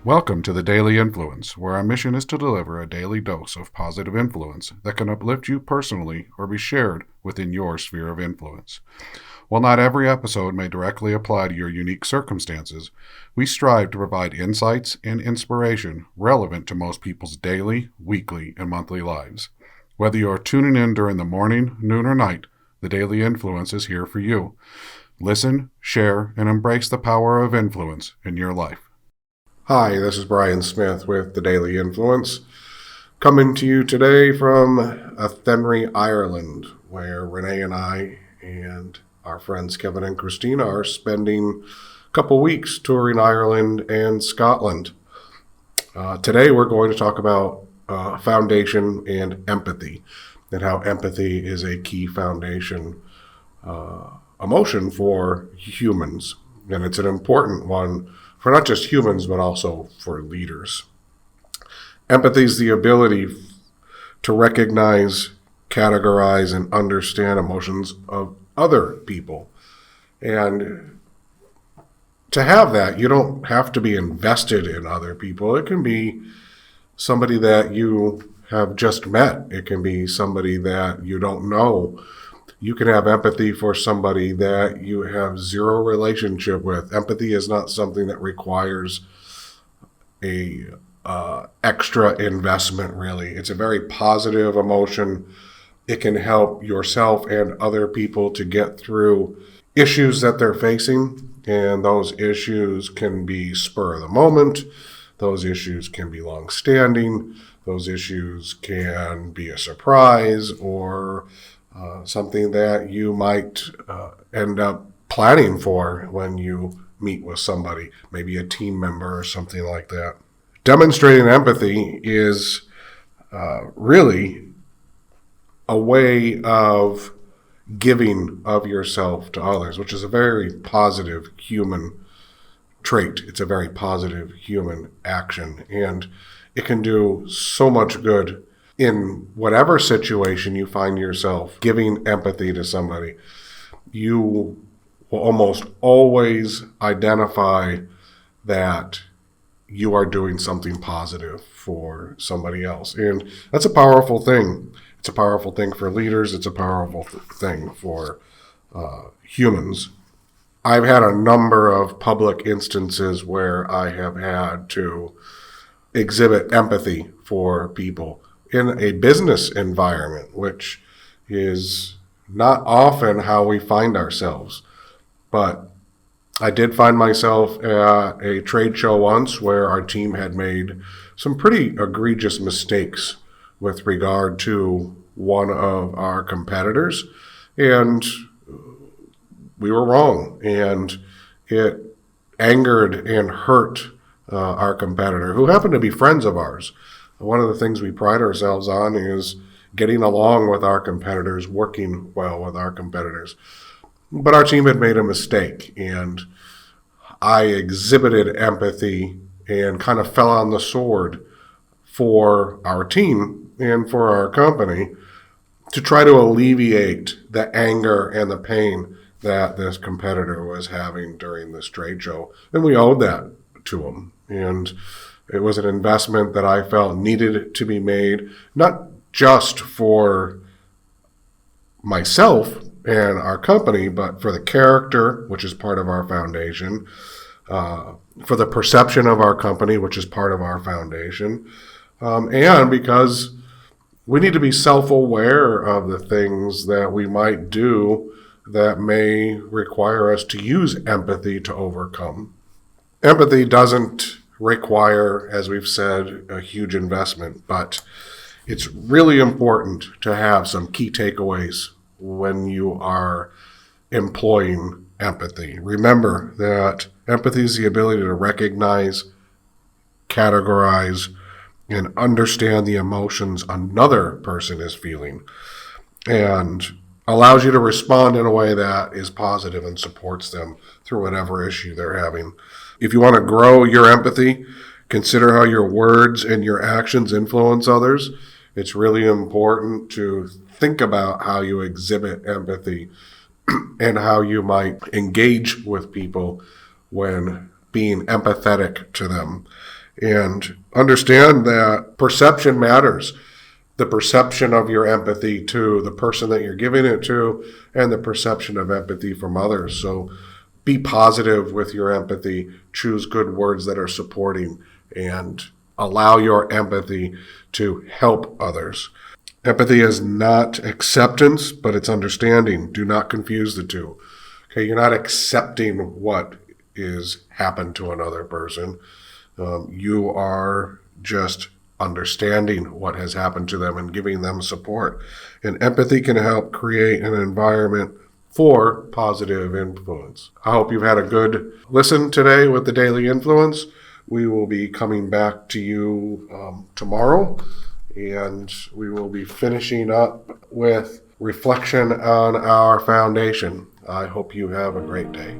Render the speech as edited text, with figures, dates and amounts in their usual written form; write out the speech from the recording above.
Welcome to the Daily Influence, where our mission is to deliver a daily dose of positive influence that can uplift you personally or be shared within your sphere of influence. While not every episode may directly apply to your unique circumstances, we strive to provide insights and inspiration relevant to most people's daily, weekly, and monthly lives. Whether you are tuning in during the morning, noon, or night, the Daily Influence is here for you. Listen, share, and embrace the power of influence in your life. Hi, this is Brian Smith with the Daily Influence, coming to you today from Athenry, Ireland, where Renee and I and our friends Kevin and Christina are spending a couple weeks touring Ireland and Scotland. Today we're going to talk about foundation and empathy, and how empathy is a key foundation emotion for humans, and it's an important one for not just humans, but also for leaders. Empathy is the ability to recognize, categorize, and understand emotions of other people. And to have that, you don't have to be invested in other people. It can be somebody that you have just met. It can be somebody that you don't know. You can have empathy for somebody that you have zero relationship with. Empathy is not something that requires a extra investment, really. It's a very positive emotion. It can help yourself and other people to get through issues that they're facing, and those issues can be spur of the moment. Those issues can be long-standing. Those issues can be a surprise or something that you might end up planning for when you meet with somebody, maybe a team member or something like that. Demonstrating empathy is really a way of giving of yourself to others, which is a very positive human trait. It's a very positive human action, and it can do so much good in whatever situation you find yourself. Giving empathy to somebody, you will almost always identify that you are doing something positive for somebody else. And that's a powerful thing. It's a powerful thing for leaders. It's a powerful thing for humans. I've had a number of public instances where I have had to exhibit empathy for people in a business environment, which is not often how we find ourselves. But I did find myself at a trade show once where our team had made some pretty egregious mistakes with regard to one of our competitors, and we were wrong, and it angered and hurt our competitor, who happened to be friends of ours. One of the things we pride ourselves on is getting along with our competitors, working well with our competitors. But our team had made a mistake, and I exhibited empathy and kind of fell on the sword for our team and for our company to try to alleviate the anger and the pain that this competitor was having during this trade show. And we owed that to him. And it was an investment that I felt needed to be made, not just for myself and our company, but for the character, which is part of our foundation, for the perception of our company, which is part of our foundation, and because we need to be self-aware of the things that we might do that may require us to use empathy to overcome. Empathy doesn't require, as we've said, a huge investment, but it's really important to have some key takeaways when you are employing empathy. Remember that empathy is the ability to recognize, categorize, and understand the emotions another person is feeling, and allows you to respond in a way that is positive and supports them through whatever issue they're having. If you want to grow your empathy, consider how your words and your actions influence others. It's really important to think about how you exhibit empathy and how you might engage with people when being empathetic to them. And understand that perception matters. The perception of your empathy to the person that you're giving it to, and the perception of empathy from others. So be positive with your empathy. Choose good words that are supporting, and allow your empathy to help others. Empathy is not acceptance, but it's understanding. Do not confuse the two. Okay, you're not accepting what is happened to another person. You are just understanding what has happened to them and giving them support. And empathy can help create an environment for positive influence. I hope you've had a good listen today with the Daily Influence. We will be coming back to you tomorrow, and we will be finishing up with reflection on our foundation. I hope you have a great day.